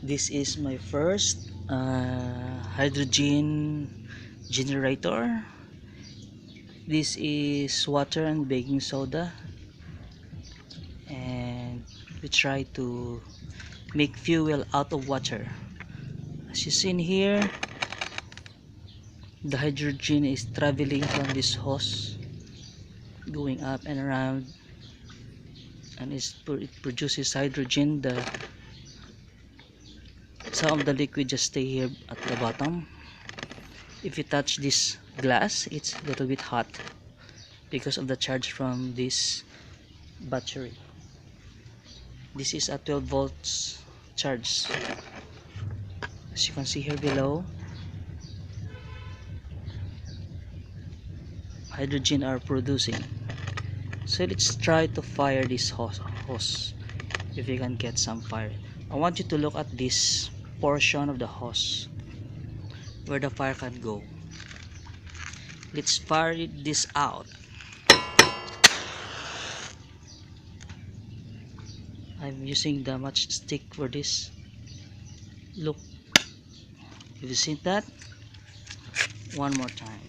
This is my first hydrogen generator. This is water and baking soda, and we try to make fuel out of water. As you see in here, the hydrogen is traveling from this hose, going up and around, and it produces hydrogen. Some of the liquid just stay here at the bottom. If you touch this glass, it's a little bit hot because of the charge from this battery. This is a 12 volts charge. As you can see here below, hydrogen are producing. So let's try to fire this hose if you can get some fire. I want you to look at this portion of the hose where the fire can go. Let's fire this out. I'm using the matchstick for this. Look, have you seen that? One more time.